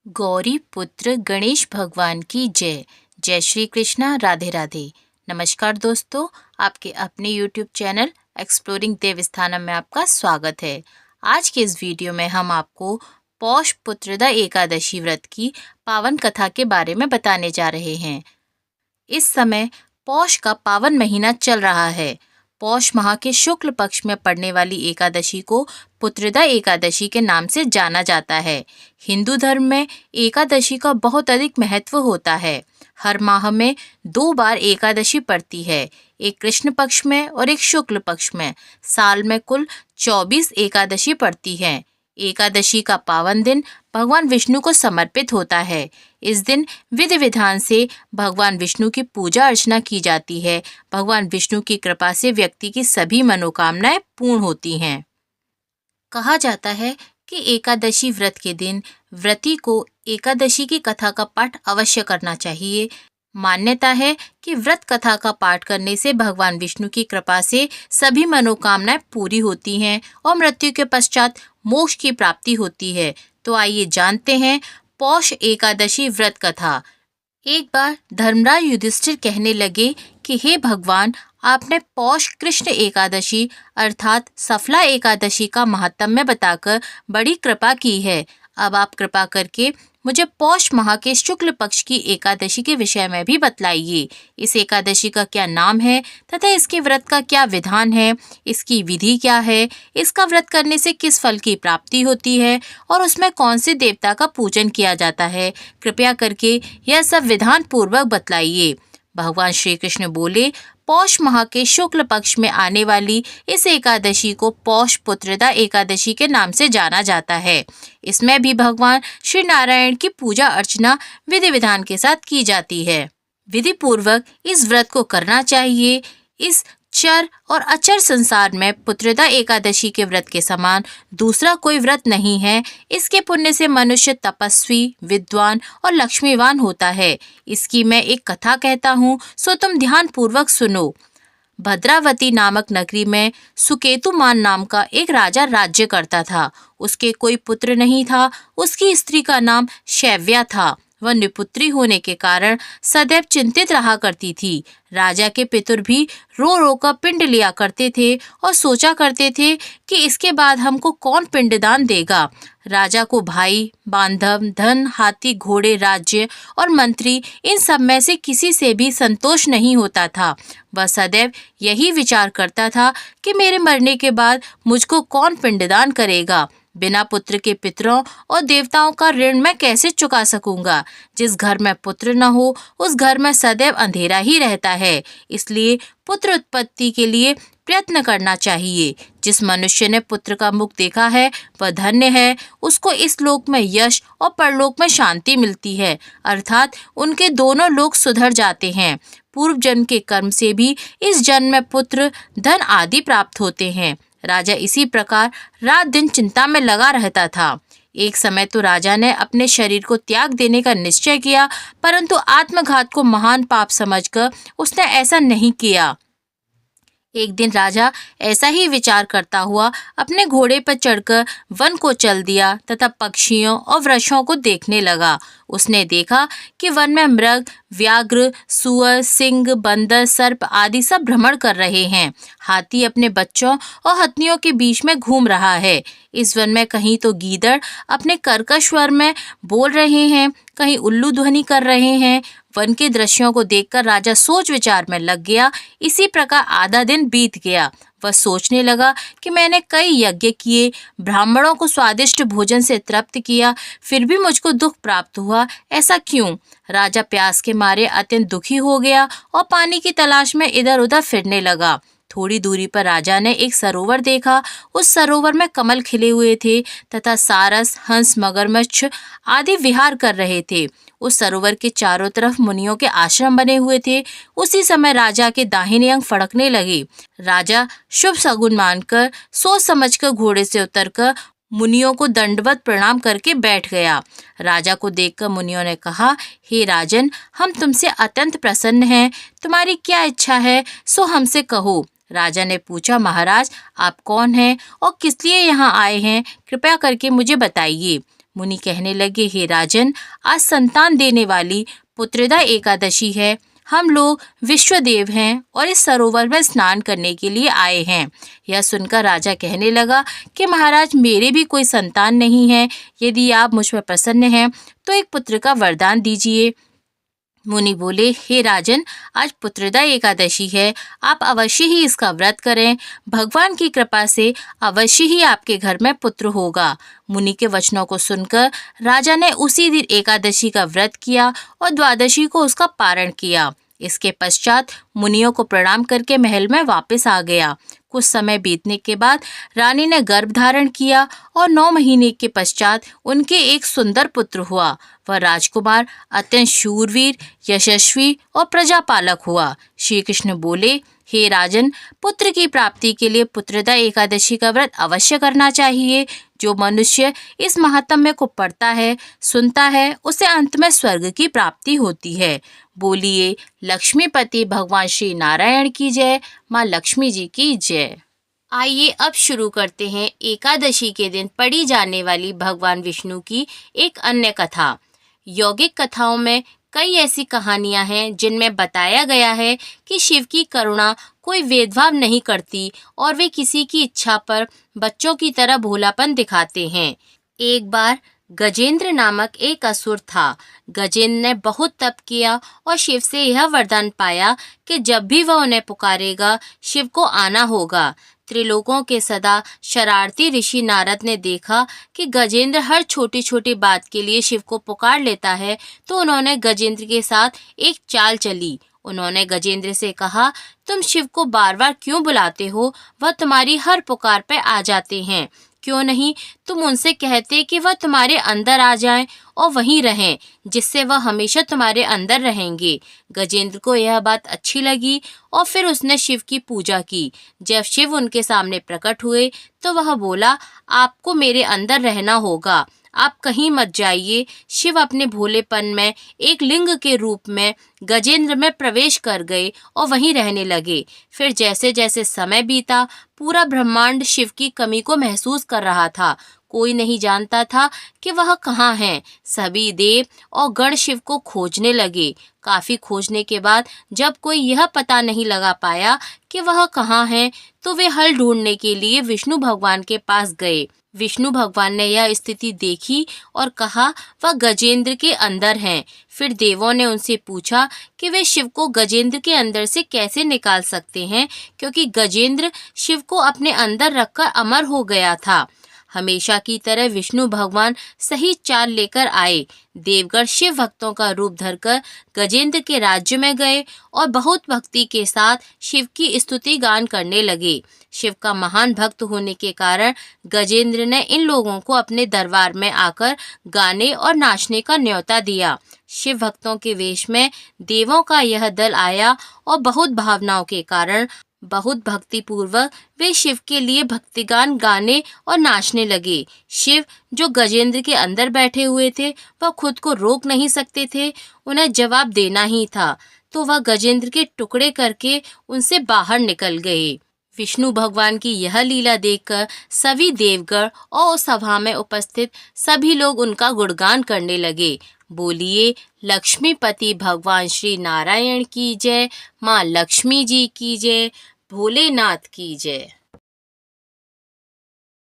गौरी पुत्र गणेश भगवान की जय। जय श्री कृष्णा, राधे राधे। नमस्कार दोस्तों, आपके अपने YouTube चैनल एक्सप्लोरिंग देवस्थानम में आपका स्वागत है। आज के इस वीडियो में हम आपको पौष पुत्रदा एकादशी व्रत की पावन कथा के बारे में बताने जा रहे हैं। इस समय पौष का पावन महीना चल रहा है। पौष माह के शुक्ल पक्ष में पड़ने वाली एकादशी को पुत्रदा एकादशी के नाम से जाना जाता है। हिंदू धर्म में एकादशी का बहुत अधिक महत्व होता है। हर माह में 2 बार एकादशी पड़ती है, एक कृष्ण पक्ष में और एक शुक्ल पक्ष में। साल में कुल 24 एकादशी पड़ती है। एकादशी का पावन दिन भगवान विष्णु को समर्पित होता है। इस दिन विधि विधान से भगवान विष्णु की पूजा अर्चना की जाती है। भगवान विष्णु की कृपा से व्यक्ति की सभी मनोकामनाएं पूर्ण होती हैं। कहा जाता है कि एकादशी व्रत के दिन व्रती को एकादशी की कथा का पाठ अवश्य करना चाहिए। मान्यता है कि व्रत कथा का पाठ करने से भगवान विष्णु की कृपा से सभी मनोकामनाएं पूरी होती हैं और मृत्यु के पश्चात मोक्ष की प्राप्ति होती है। तो आइए जानते हैं पौष एकादशी व्रत कथा। एक बार धर्मराज युधिष्ठिर कहने लगे कि हे भगवान, आपने पौष कृष्ण एकादशी अर्थात सफला एकादशी का महात्म्य बताकर बड़ी कृपा की है। अब आप कृपा करके मुझे पौष माह के शुक्ल पक्ष की एकादशी के विषय में भी बतलाइए। इस एकादशी का क्या नाम है तथा इसके व्रत का क्या विधान है, इसकी विधि क्या है, इसका व्रत करने से किस फल की प्राप्ति होती है और उसमें कौन से देवता का पूजन किया जाता है। कृपया करके यह सब विधान पूर्वक बतलाइए। भगवान श्री कृष्ण बोले, पौष माह के शुक्ल पक्ष में आने वाली इस एकादशी को पौष पुत्रदा एकादशी के नाम से जाना जाता है। इसमें भी भगवान श्री नारायण की पूजा अर्चना विधि विधान के साथ की जाती है। विधि पूर्वक इस व्रत को करना चाहिए। इस चर और अचर संसार में पुत्रदा एकादशी के व्रत के समान दूसरा कोई व्रत नहीं है। इसके पुण्य से मनुष्य तपस्वी, विद्वान और लक्ष्मीवान होता है। इसकी मैं एक कथा कहता हूँ, सो तुम ध्यान पूर्वक सुनो। भद्रावती नामक नगरी में सुकेतुमान नाम का एक राजा राज्य करता था। उसके कोई पुत्र नहीं था। उसकी स्त्री का नाम शैव्या था। वह निपुत्री होने के कारण सदैव चिंतित रहा करती थी। राजा के पितृ भी रो रो कर पिंड लिया करते थे और सोचा करते थे कि इसके बाद हमको कौन पिंडदान देगा। राजा को भाई, बांधव, धन, हाथी, घोड़े, राज्य और मंत्री, इन सब में से किसी से भी संतोष नहीं होता था। वह सदैव यही विचार करता था कि मेरे मरने के बाद मुझको कौन पिंडदान करेगा। बिना पुत्र के पितरों और देवताओं का ऋण मैं कैसे चुका सकूंगा। जिस घर में पुत्र न हो उस घर में सदैव अंधेरा ही रहता है। इसलिए पुत्र उत्पत्ति के लिए प्रयत्न करना चाहिए। जिस मनुष्य ने पुत्र का मुख देखा है वह धन्य है। उसको इस लोक में यश और परलोक में शांति मिलती है, अर्थात उनके दोनों लोक सुधर जाते हैं। पूर्व जन्म के कर्म से भी इस जन्म में पुत्र, धन आदि प्राप्त होते हैं। राजा इसी प्रकार रात दिन चिंता में लगा रहता था। एक समय तो राजा ने अपने शरीर को त्याग देने का निश्चय किया, परंतु आत्मघात को महान पाप समझकर उसने ऐसा नहीं किया। एक दिन राजा ऐसा ही विचार करता हुआ अपने घोड़े पर चढ़कर वन को चल दिया तथा पक्षियों और वृक्षों को देखने लगा। उसने देखा कि वन में मृग, व्याघ्र, सुअर, सिंह, बंदर, सर्प आदि सब भ्रमण कर रहे हैं। हाथी अपने बच्चों और हथनियों के बीच में घूम रहा है। इस वन में कहीं तो गीदड़ अपने कर्कश स्वर में बोल रहे हैं, कहीं उल्लू ध्वनि कर रहे हैं। वन के दृश्यों को देखकर राजा सोच विचार में लग गया। इसी प्रकार आधा दिन बीत गया। वह सोचने लगा कि मैंने कई यज्ञ किए, ब्राह्मणों को स्वादिष्ट भोजन से तृप्त किया, फिर भी मुझको दुख प्राप्त हुआ। ऐसा क्यों? राजा प्यास के मारे अत्यंत दुखी हो गया और पानी की तलाश में इधर उधर फिरने लगा। थोड़ी दूरी पर राजा ने एक सरोवर देखा। उस सरोवर में कमल खिले हुए थे तथा सारस, हंस, मगरमच्छ आदि विहार कर रहे थे। उस सरोवर के चारों तरफ मुनियों के आश्रम बने हुए थे। उसी समय राजा के दाहिने अंग फड़कने लगे। राजा शुभ शगुन मानकर सोच समझकर घोड़े से उतरकर मुनियों को दंडवत प्रणाम करके बैठ गया। राजा को देखकर मुनियों ने कहा, हे राजन, हम तुमसे अत्यंत प्रसन्न हैं। तुम्हारी क्या इच्छा है सो हमसे कहो। राजा ने पूछा, महाराज, आप कौन हैं और किस लिए यहाँ आए हैं? कृपया करके मुझे बताइए। मुनि कहने लगे, हे राजन, आज संतान देने वाली पुत्रदा एकादशी है। हम लोग विश्वदेव हैं और इस सरोवर में स्नान करने के लिए आए हैं। यह सुनकर राजा कहने लगा कि महाराज, मेरे भी कोई संतान नहीं है। यदि आप मुझ पर प्रसन्न हैं तो एक पुत्र का वरदान दीजिए। मुनि बोले, हे राजन, आज पुत्रदा एकादशी है, आप अवश्य ही इसका व्रत करें। भगवान की कृपा से अवश्य ही आपके घर में पुत्र होगा। मुनि के वचनों को सुनकर राजा ने उसी दिन एकादशी का व्रत किया और द्वादशी को उसका पारण किया। इसके पश्चात मुनियों को प्रणाम करके महल में वापस आ गया। कुछ समय बीतने के बाद रानी ने गर्भ धारण किया और 9 महीने के पश्चात उनके एक सुंदर पुत्र हुआ। वह राजकुमार अत्यंत शूरवीर, यशस्वी और प्रजापालक हुआ। श्री कृष्ण बोले, हे राजन, पुत्र की प्राप्ति के लिए पुत्रदा एकादशी का व्रत अवश्य करना चाहिए। जो मनुष्य इस महात्म्य को पढ़ता है, सुनता है, उसे अंत में स्वर्ग की प्राप्ति होती है। बोलिए लक्ष्मीपति भगवान श्री नारायण की जय। माँ लक्ष्मी जी की जय। आइए अब शुरू करते हैं एकादशी के दिन पढ़ी जाने वाली भगवान विष्णु की एक अन्य कथा। यौगिक कथाओं में कई ऐसी कहानियां हैं जिनमें बताया गया है कि शिव की करुणा कोई भेदभाव नहीं करती और वे किसी की इच्छा पर बच्चों की तरह भोलापन दिखाते हैं। एक बार गजेंद्र नामक एक असुर था। गजेंद्र ने बहुत तप किया और शिव से यह वरदान पाया कि जब भी वह उन्हें पुकारेगा, शिव को आना होगा। त्रिलोकों के सदा शरारती ऋषि नारद ने देखा कि गजेंद्र हर छोटी छोटी बात के लिए शिव को पुकार लेता है, तो उन्होंने गजेंद्र के साथ एक चाल चली। उन्होंने गजेंद्र से कहा, तुम शिव को बार बार क्यों बुलाते हो? वह तुम्हारी हर पुकार पे आ जाते हैं। क्यों नहीं तुम उनसे कहते कि वह तुम्हारे अंदर आ जाएं और वहीं रहें, जिससे वह हमेशा तुम्हारे अंदर रहेंगे। गजेंद्र को यह बात अच्छी लगी और फिर उसने शिव की पूजा की। जब शिव उनके सामने प्रकट हुए तो वह बोला, आपको मेरे अंदर रहना होगा, आप कहीं मत जाइए। शिव अपने भोलेपन में एक लिंग के रूप में गजेंद्र में प्रवेश कर गए और वहीं रहने लगे। फिर जैसे जैसे समय बीता, पूरा ब्रह्मांड शिव की कमी को महसूस कर रहा था। कोई नहीं जानता था कि वह कहाँ हैं। सभी देव और गण शिव को खोजने लगे। काफी खोजने के बाद जब कोई यह पता नहीं लगा पाया कि वह कहाँ हैं, तो वे हल ढूंढने के लिए विष्णु भगवान के पास गए। विष्णु भगवान ने यह स्थिति देखी और कहा, वह गजेंद्र के अंदर हैं। फिर देवों ने उनसे पूछा कि वे शिव को गजेंद्र के अंदर से कैसे निकाल सकते हैं, क्योंकि गजेंद्र शिव को अपने अंदर रखकर अमर हो गया था। हमेशा की तरह विष्णु भगवान सही चाल लेकर आए। देवगण शिव भक्तों का रूप धरकर गजेंद्र के राज्य में गए और बहुत भक्ति के साथ शिव की स्तुति गान करने लगे। शिव का महान भक्त होने के कारण गजेंद्र ने इन लोगों को अपने दरबार में आकर गाने और नाचने का न्योता दिया। शिव भक्तों के वेश में देवों का यह दल आया और बहुत भावनाओं के कारण बहुत भक्ति पूर्वक वे शिव के लिए भक्तिगान गाने और नाचने लगे। शिव जो गजेंद्र के अंदर बैठे हुए थे, वह खुद को रोक नहीं सकते थे। उन्हें जवाब देना ही था, तो वह गजेंद्र के टुकड़े करके उनसे बाहर निकल गए। विष्णु भगवान की यह लीला देखकर सभी देवगण और सभा में उपस्थित सभी लोग उनका गुणगान करने लगे। बोलिए लक्ष्मीपति भगवान श्री नारायण की जय। माँ लक्ष्मी जी की जय। भोलेनाथ की जय।